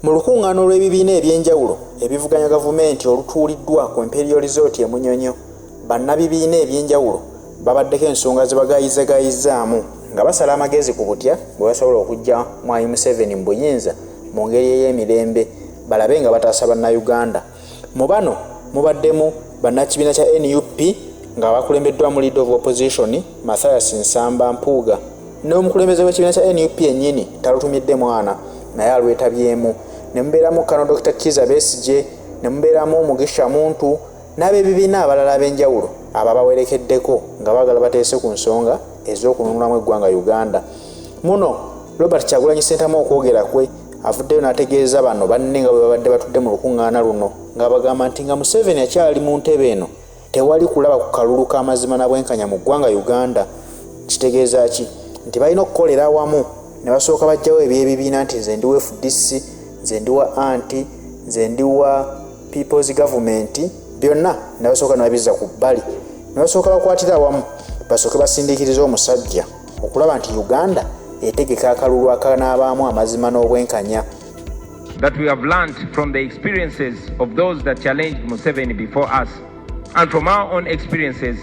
Mu lukungaano lw'ebibiina ebyenjawulo ebivuganya gavumenti olutuuliddwa ku Imperial Resort e Munyonyo, bannabibiina ebyenjawulo babaddeko ensonga ze bagayizagayizaamu nga basala amagezi ku butya bwe basobola okujja Mwami Museveni mu buyinza mu ngeri ey'emirembe balabe nga bataasa bannayuganda. Mu bano mubaddemu bannakibiina kya NUP nga bakulembeddwa mu Leader of Opposition Mathias Nsamba Mpuuga n'omukulembeze w'ekibiina kya NUP yennyini Talutumidde Mwana naye alwetabyemu. Ne mubeeramu Kano Dr. Kiza Besigye, ne mubeeramu Mugisha Muntu n'abebibiina abalala ab'enjawulo ababawerekeddeko nga baagala bateese ku nsonga ez'okununulamu eggwanga Uganda. Muno Robert Kyagulanyi Ssentamu okwogera kwe avuddeyo n'ategeeza bano banne nga bwe babadde batudde mu lukuŋŋaana luno nga bagamba nti nga Museveni akyali mu ntebe eno tewali kulaba ku kalulu k'amazima na bwenkanya mu ggwanga Uganda. Kitegeeza ki? Nti balina okukolera awamu ne basooka bajjawo ebyebibiina nti nze ndi wa FDC, nze ndi wa anti, nze ndi wa People's Government, byonna ne basooka ne babizza ku bbali ne basooka bakwatira awamu basooke basindiikiriza omusajja okulaba nti Uganda etegeka akalulu akanaabaamu amazima n'obwenkanya. That we have learned from the experiences of those that challenged Museveni before us and from our own experiences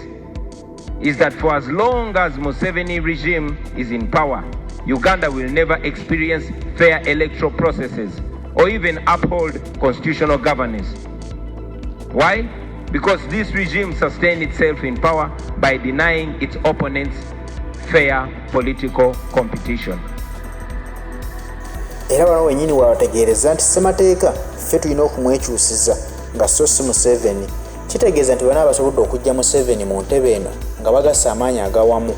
is that for as long as Museveni regime is in power, Uganda will never experience fair electoral processes or even uphold constitutional governance. Why? Because this regime sustained itself in power by denying its opponents fair political competition. Era bano wenyini wabategeereza nti ssemateeka ffe tulina okumwekyusiza nga so si Museveni. Kitegeeza nti bonna abasobodde okujja Museveni mu ntebe eno nga bagassa amaanyi agawamu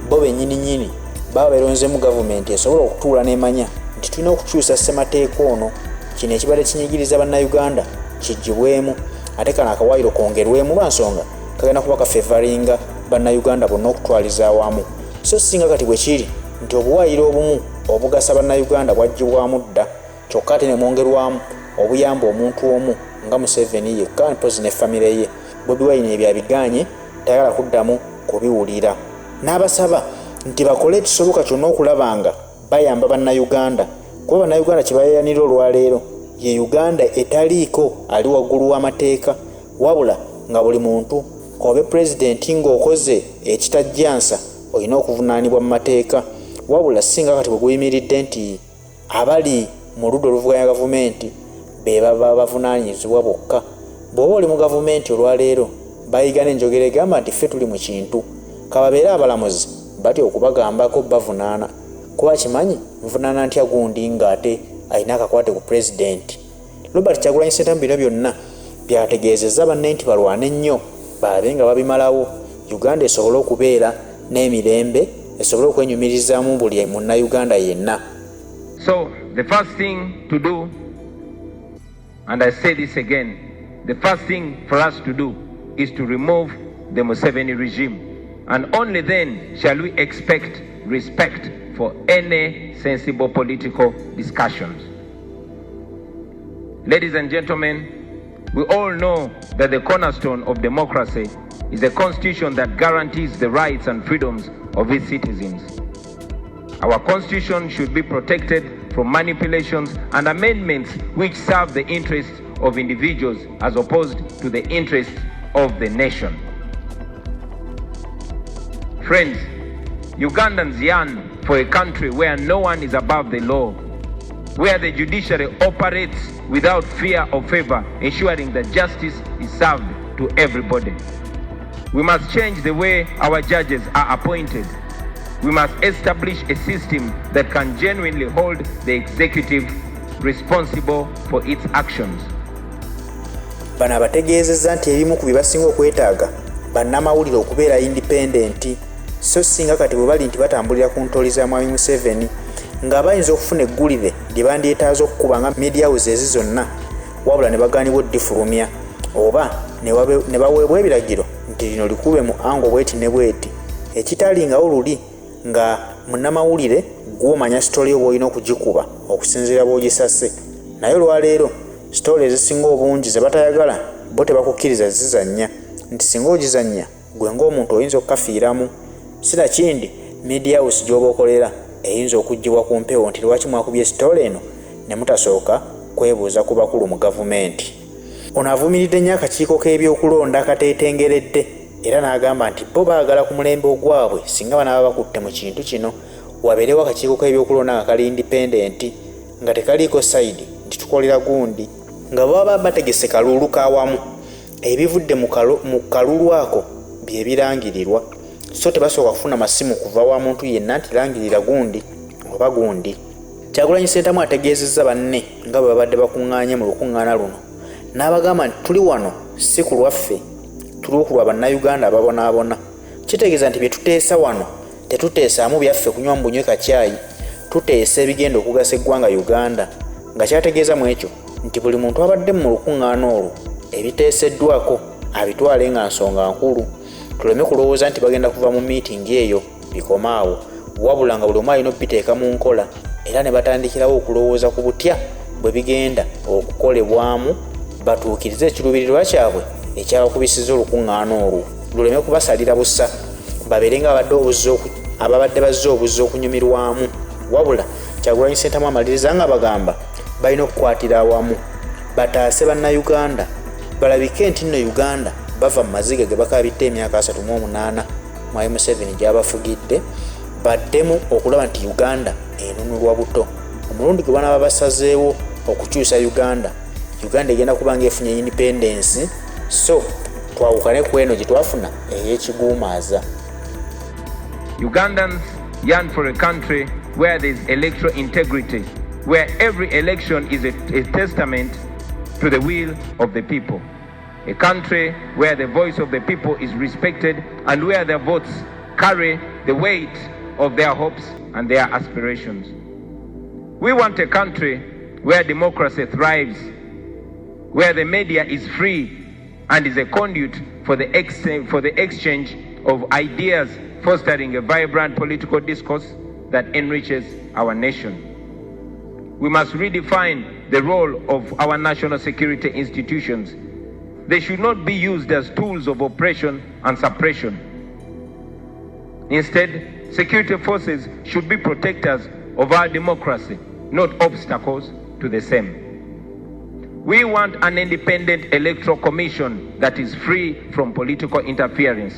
bo bennyini baba beeronzemu gavumenti esobola okutuula n'emanya nti tulina okukyusa ssemateeka ono. Kino ekibadde kinyigiriza bannayuganda kijjibwemu ate kano akawaayiro kongerwemu lwa nsonga kagenda kuba kafevaringa bannayuganda bonna okutwaliza awamu. So singa kati bwe kiri nti obuwaayiro obumu obugasa bannayuganda bwaggyibwamu dda kyokka ate ne mwongerwamu obuyamba omuntu omu nga Museveni yekka mpozi ne famire ye. Bobi Wine ebyo abiganye tayagala kuddamu kubiwulira. N'abasaba nti bakole ekisoboka kyonna okulaba nga bayamba bannayuganda kuba bannayuganda kye bayayanira olwaleero ye Uganda etaliiko ali waggulu w'amateeka wabula nga buli muntu obe pulezidenti ng'okoze ekitajjansa olina okuvunaanibwa mu mateeka wabula singa kati bwe guyimiridde nti abali mu ludda oluvuganya gavumenti be baba bavunaanyizibwa bokka. Bw'oba oli mu gavumenti olwaleero bayiga n'enjogera egamba nti ffe tuli mu kintu kababeere abalamuzi batya okubagambako bavunaana kuba kimanyi nvunaana ntya gundi ng'ate alina akakwate ku pulezidenti. Robert Kyagulanyi Ssentamu bino byonna byategeezezza banne nti balwane nnyo balabe nga babimalawo Uganda esobole okubeera n'emirembe esobole okwenyumirizaamu buli munnayuganda yenna. So the first thing to do, and I say this again, the first thing for us to do is to remove the Museveni regime, and only then shall we expect respect for any sensible political discussions. Ladies and gentlemen, we all know that the cornerstone of democracy is a constitution that guarantees the rights and freedoms of its citizens. Our constitution should be protected from manipulations and amendments which serve the interests of individuals as opposed to the interests of the nation. Friends, Ugandans yearn for a country where no one is above the law, where the judiciary operates without fear or favor, ensuring that justice is served to everybody. We must change the way our judges are appointed. We must establish a system that can genuinely hold the executive responsible for its actions. Bano abategeezezza nti ebimu ku bibasinga okwetaaga bannamawulire okubeera independenti so singa kati bwe bali nti batambulira ku ntoli za Mwami Museveni nga bayinza okufuna eggulire lye bandyetaaza okukuba nga media houses zonna wabula ne bagaanibwa oddifulumya oba ne baweebwa ebiragiro nti lino likube mu ango bweti ne bweti ekitalingawo luli nga munnamawulire gw'omanya sitole oba olina okugikuba okusinziira bw'ogisase naye olwaleero sitole ezisinga obungi ze batayagala bo tebakukkiriza zizannya nti singa ogizannya gwe ng'omuntu oyinza okukafiiramu sira kindi media house gy'oba okolera eyinza okuggyibwa ku mpewo nti lwaki mwakubye sitole eno ne mutasooka kwebuuza ku bakulu mu gavumenti. Ono avumiridde nnyo akakiiko k'ebyokulonda akateetengeredde era n'agamba nti bo baagala ku mulembe ogwabwe singa banaaba bakutte mu kintu kino wabeerewo akakiiko k'ebyokulonda nga kali independent nga tekaliiko sayidi nti tukolera gundi nga baba bategese kalulu kawamu ebivudde mu kalulu ako bye birangirirwa so tebasooka kufuna masimu kuva wa muntu yenna nti langirira gundi oba gundi. Kyagulanyi Ssentamu ategeezezza banne nga bwe babadde bakuŋŋaanye mu lukuŋŋaana luno n'abagamba nti tuli wano si ku lwaffe tuli okulwa bannayuganda ababonaabona. Kitegeeza nti bye tuteesa wano tetuteesaamu byaffe kunywa mbunywe kacyayi tuteesa ebigenda okugasa eggwanga Uganda nga kyategeeza mu ekyo nti buli muntu abadde mu lukuŋŋaana olwo ebiteeseddwako abitwale nga nsonga nkulu tuleme kulowooza nti bagenda kuva mu miitingi eyo bikomaawo wabula nga buli omu alina okubiteeka mu nkola era ne batandikirawo okulowooza ku butya bwe bigenda okukolebwamu batuukirize ekiruubirirwa kyabwe ekyabakubisiza olukuŋŋaana olwo luleme kubasalira busa babeere nga ababadde bazze obuzzi okunyumirwamu wabula Kyagulanyi Ssentamu amaliriza nga bagamba balina okukwatira awamu bataase bannayuganda balabike nti nno Uganda bava mu maziga ge bakaabidde emyaka 38 Mwai Museveni gy'abafugidde baddemu okulaba nti Uganda enunulwa buto. Omulundi gwe banaaba basazeewo okukyusa Uganda egenda kuba nga efunye independence so twawukane ku eno gye twafuna ey'ekiguumaaza. Ugandans yearn for a country where there is electoral integrity, where every election is a testament to the will of the people. A country where the voice of the people is respected and where their votes carry the weight of their hopes and their aspirations. We want a country where democracy thrives, where the media is free and is a conduit for the exchange of ideas, fostering a vibrant political discourse that enriches our nation. We must redefine the role of our national security institutions. They should not be used as tools of oppression and suppression. Instead, security forces should be protectors of our democracy, not obstacles to the same. We want an independent electoral commission that is free from political interference.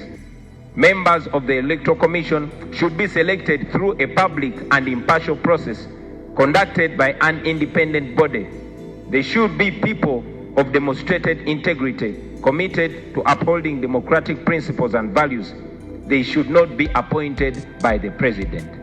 Members of the Electoral Commission should be selected through a public and impartial process conducted by an independent body. They should be people of demonstrated integrity, committed to upholding democratic principles and values. They should not be appointed by the president.